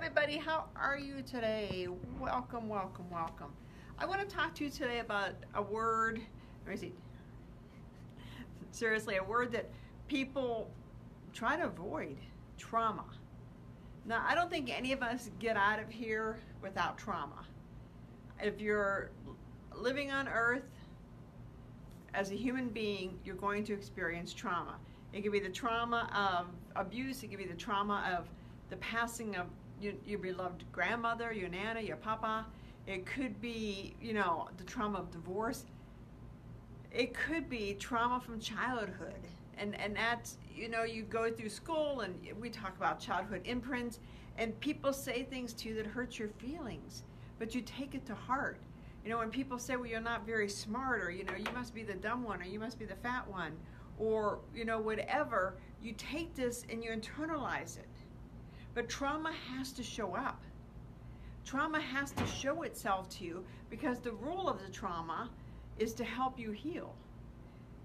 everybody, how are you today? Welcome, welcome, welcome. I want to talk to you today about a word, let me see, seriously, a word that people try to avoid, trauma. Now, I don't think any of us get out of here without trauma. If you're living on earth as a human being, you're going to experience trauma. It could be the trauma of abuse, it could be the trauma of the passing of your beloved grandmother, your nana, your papa. It could be, the trauma of divorce. It could be trauma from childhood. And that's, you go through school and we talk about childhood imprints, and people say things to you that hurt your feelings, but you take it to heart. When people say, well, you're not very smart, or, you must be the dumb one, or you must be the fat one, or, whatever, you take this and you internalize it. But trauma has to show up. Trauma has to show itself to you, because the role of the trauma is to help you heal.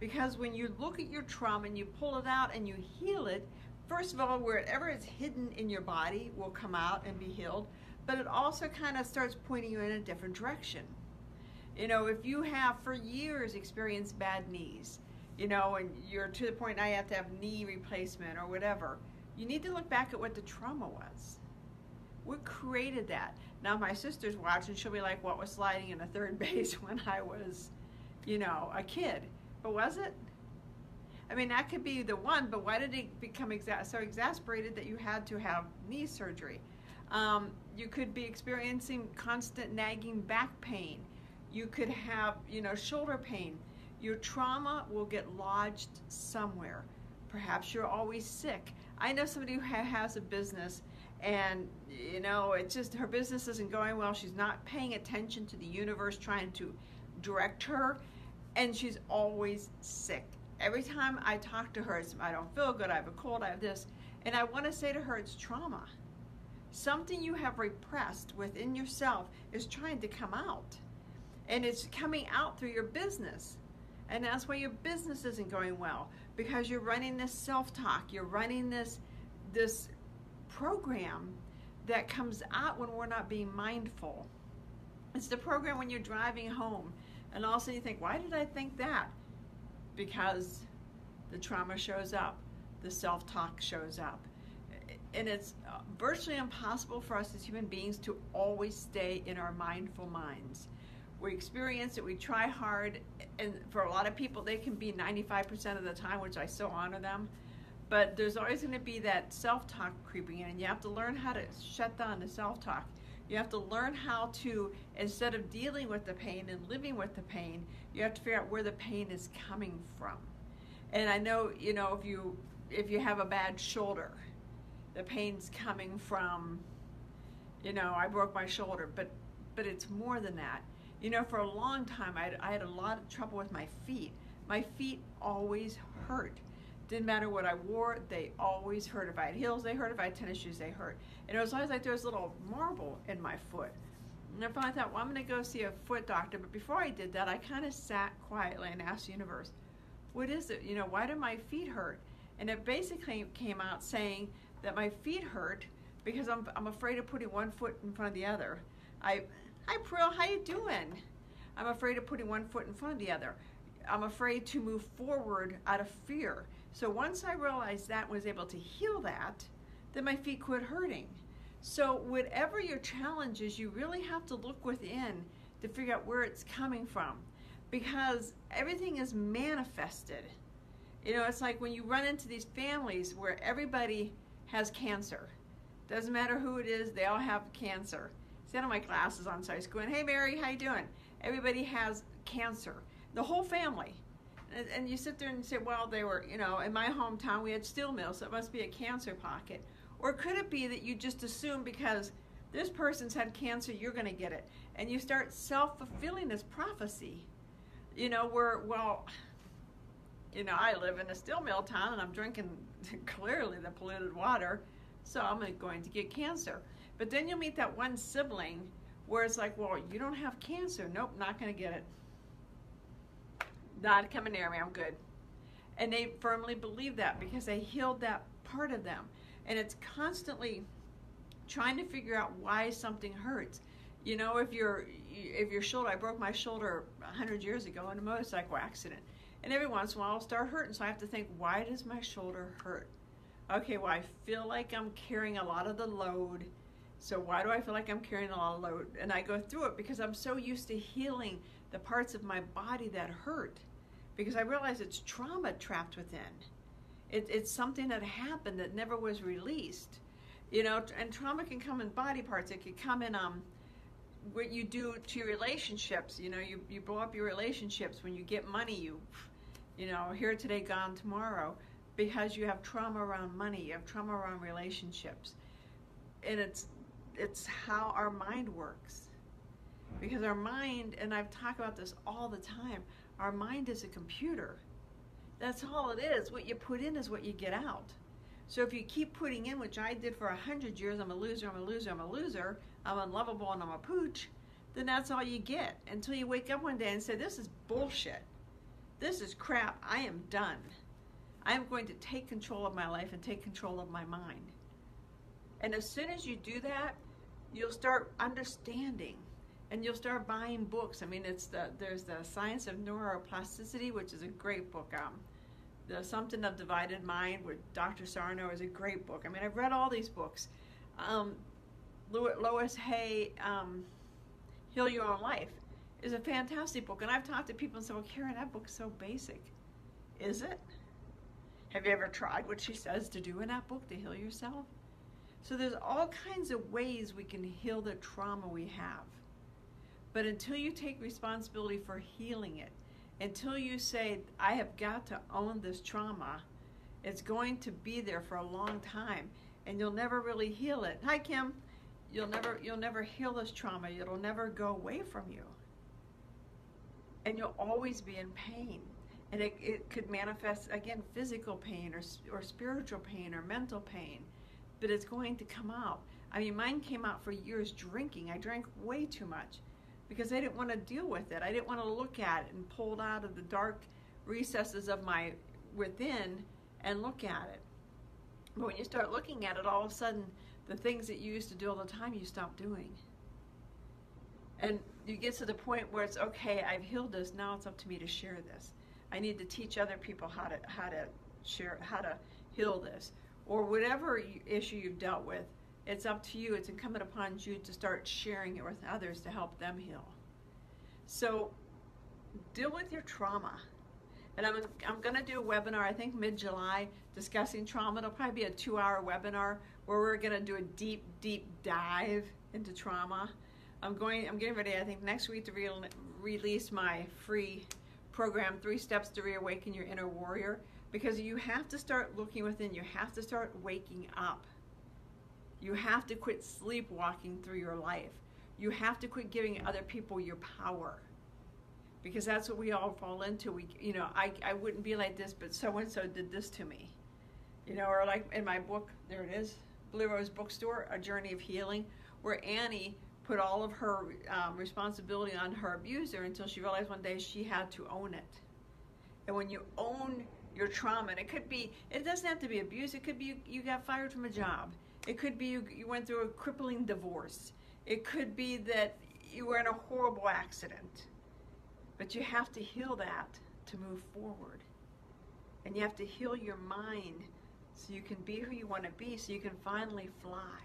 Because when you look at your trauma and you pull it out and you heal it, first of all, wherever it's hidden in your body will come out and be healed, but it also kind of starts pointing you in a different direction. If you have for years experienced bad knees, and you're to the point now you have to have knee replacement or whatever, you need to look back at what the trauma was. What created that? Now my sister's watching, she'll be like, what was sliding in a third base when I was, a kid? But was it? I mean, that could be the one, but why did it become so exasperated that you had to have knee surgery? You could be experiencing constant nagging back pain. You could have, shoulder pain. Your trauma will get lodged somewhere. Perhaps you're always sick. I know somebody who has a business, and it's just her business isn't going well. She's not paying attention to the universe trying to direct her, and she's always sick. Every time I talk to her, it's, I don't feel good, I have a cold, I have this, and I want to say to her, it's trauma. Something you have repressed within yourself is trying to come out, and it's coming out through your business. And that's why your business isn't going well, because you're running this self-talk, you're running this program that comes out when we're not being mindful. It's the program when you're driving home, and all of a sudden you think, why did I think that? Because the trauma shows up, the self-talk shows up. And it's virtually impossible for us as human beings to always stay in our mindful minds. We experience it, we try hard, and for a lot of people, they can be 95% of the time, which I so honor them. But there's always going to be that self-talk creeping in, and you have to learn how to shut down the self-talk. You have to learn how to, instead of dealing with the pain and living with the pain, you have to figure out where the pain is coming from. And I know, if you have a bad shoulder, the pain's coming from, I broke my shoulder, but it's more than that. For a long time, I had a lot of trouble with my feet. My feet always hurt. Didn't matter what I wore, they always hurt. If I had heels, they hurt. If I had tennis shoes, they hurt. And it was always like there was a little marble in my foot. And I finally thought, well, I'm going to go see a foot doctor. But before I did that, I kind of sat quietly and asked the universe, what is it? why do my feet hurt? And it basically came out saying that my feet hurt because I'm afraid of putting one foot in front of the other. Hi, Prill, how you doing? I'm afraid of putting one foot in front of the other. I'm afraid to move forward out of fear. So once I realized that and was able to heal that, then my feet quit hurting. So whatever your challenge is, you really have to look within to figure out where it's coming from, because everything is manifested. It's like when you run into these families where everybody has cancer. Doesn't matter who it is, they all have cancer. See, I have my glasses on, so I was going, hey Mary, how you doing? Everybody has cancer, the whole family. And you sit there and say, well, they were, in my hometown we had steel mills, so it must be a cancer pocket. Or could it be that you just assume because this person's had cancer, you're going to get it? And you start self-fulfilling this prophecy, I live in a steel mill town and I'm drinking clearly the polluted water, so I'm going to get cancer. But then you'll meet that one sibling where it's like, well, you don't have cancer. Nope, not going to get it. Not coming near me, I'm good. And they firmly believe that because they healed that part of them. And it's constantly trying to figure out why something hurts. You know, if your shoulder, I broke my shoulder 100 years ago in a motorcycle accident. And every once in a while it'll start hurting. So I have to think, why does my shoulder hurt? Okay, well, I feel like I'm carrying a lot of the load. So why do I feel like I'm carrying a lot of load? And I go through it because I'm so used to healing the parts of my body that hurt. Because I realize it's trauma trapped within. It's something that happened that never was released. You know, and trauma can come in body parts. It can come in what you do to your relationships. You know, you blow up your relationships. When you get money, you know, here today, gone tomorrow. Because you have trauma around money, you have trauma around relationships. And it's how our mind works. Because our mind, and I've talked about this all the time, our mind is a computer. That's all it is. What you put in is what you get out. So if you keep putting in, which I did for 100 years, I'm a loser, I'm a loser, I'm a loser, I'm unlovable and I'm a pooch, then that's all you get. Until you wake up one day and say, this is bullshit. This is crap. I am done. I am going to take control of my life and take control of my mind. And as soon as you do that, you'll start understanding, and you'll start buying books. I mean, there's the Science of Neuroplasticity, which is a great book. The Something of Divided Mind with Dr. Sarno is a great book. I mean, I've read all these books. Lois Hay, Heal Your Own Life, is a fantastic book. And I've talked to people and said, well, Karen, that book's so basic. Is it? Have you ever tried what she says to do in that book to heal yourself? So there's all kinds of ways we can heal the trauma we have. But until you take responsibility for healing it, until you say, I have got to own this trauma, it's going to be there for a long time, and you'll never really heal it. Hi, Kim. You'll never heal this trauma. It'll never go away from you. And you'll always be in pain. And it could manifest, again, physical pain or spiritual pain or mental pain. But it's going to come out. I mean, mine came out for years drinking. I drank way too much because I didn't want to deal with it. I didn't want to look at it and pull it out of the dark recesses of my within and look at it. But when you start looking at it, all of a sudden, the things that you used to do all the time, you stop doing. And you get to the point where it's, okay, I've healed this. Now it's up to me to share this. I need to teach other people how to share, how to heal this, or whatever issue you've dealt with. It's up to you. It's incumbent upon you to start sharing it with others to help them heal. So deal with your trauma. And I'm going to do a webinar, I think mid-July, discussing trauma. It'll probably be a 2-hour webinar where we're going to do a deep, deep dive into trauma. I'm getting ready, I think, next week to release my free program, 3 Steps to Reawaken Your Inner Warrior, because you have to start looking within. You have to start waking up. You have to quit sleepwalking through your life. You have to quit giving other people your power, because that's what we all fall into. I wouldn't be like this, but so-and-so did this to me. Or like in my book, there it is, Blue Rose Bookstore, A Journey of Healing, where Annie put all of her responsibility on her abuser until she realized one day she had to own it. And when you own your trauma, and it doesn't have to be abuse, it could be you got fired from a job. It could be you went through a crippling divorce. It could be that you were in a horrible accident. But you have to heal that to move forward. And you have to heal your mind so you can be who you want to be, so you can finally fly.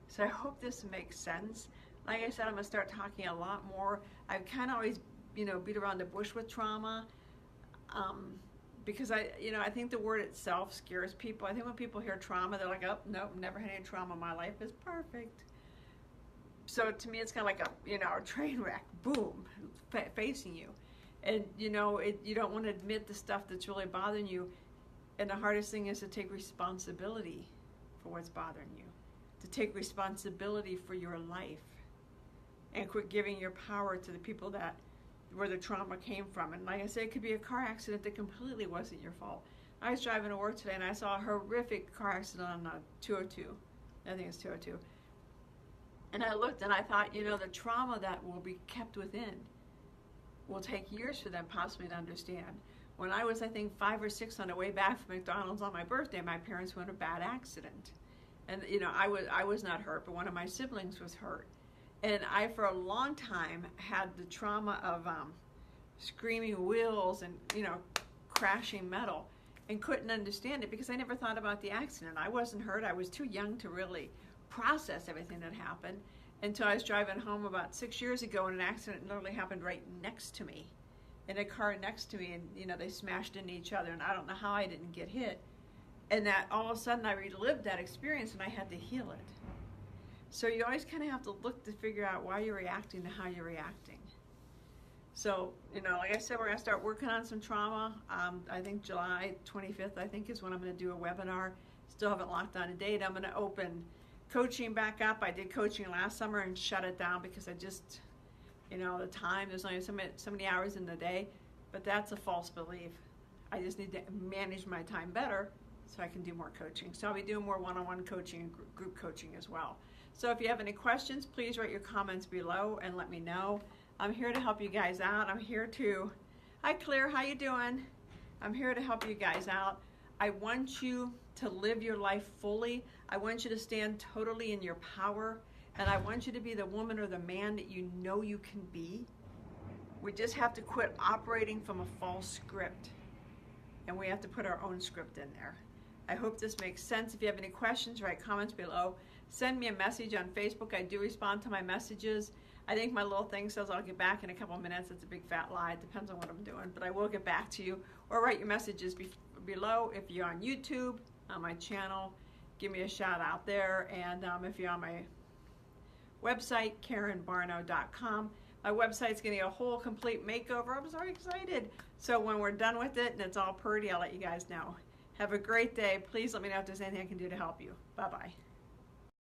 So I hope this makes sense. Like I said, I'm going to start talking a lot more. I've kind of always, beat around the bush with trauma, because I think the word itself scares people. I think when people hear trauma, they're like, oh, nope, never had any trauma. My life is perfect. So to me, it's kind of like a train wreck, boom, facing you. And, you don't want to admit the stuff that's really bothering you. And the hardest thing is to take responsibility for what's bothering you, to take responsibility for your life, and quit giving your power to the people where the trauma came from. And like I said, it could be a car accident that completely wasn't your fault. I was driving to work today and I saw a horrific car accident on 202. I think it's 202. And I looked and I thought, the trauma that will be kept within will take years for them possibly to understand. When I was, I think, 5 or 6 on the way back from McDonald's on my birthday, my parents were in a bad accident. And you know, I was not hurt, but one of my siblings was hurt. And I, for a long time, had the trauma of screaming wheels and, you know, crashing metal, and couldn't understand it because I never thought about the accident. I wasn't hurt. I was too young to really process everything that happened until I was driving home about 6 years ago, and an accident literally happened right next to me, in a car next to me, and you know, they smashed into each other, and I don't know how I didn't get hit. And that all of a sudden I relived that experience, and I had to heal it. So you always kind of have to look to figure out why you're reacting to how you're reacting. So, you know, like I said, we're going to start working on some trauma. I think July 25th, I think, is when I'm going to do a webinar. Still haven't locked on a date. I'm going to open coaching back up. I did coaching last summer and shut it down because I just, you know, the time, there's only so many hours in the day. But that's a false belief. I just need to manage my time better so I can do more coaching. So I'll be doing more one-on-one coaching and group coaching as well. So if you have any questions, please write your comments below and let me know. I'm here to help you guys out. I'm here to, hi Claire, how you doing? I'm here to help you guys out. I want you to live your life fully. I want you to stand totally in your power, and I want you to be the woman or the man that you know you can be. We just have to quit operating from a false script, and we have to put our own script in there. I hope this makes sense. If you have any questions, write comments below. Send me a message on Facebook. I do respond to my messages. I think my little thing says I'll get back in a couple minutes. It's a big fat lie. It depends on what I'm doing, but I will get back to you. Or write your messages below. If you're on YouTube, on my channel, give me a shout out there. And if you're on my website, KarenBarno.com, my website's getting a whole complete makeover. I'm so excited. So when we're done with it and it's all pretty, I'll let you guys know. Have a great day. Please let me know if there's anything I can do to help you. Bye-bye.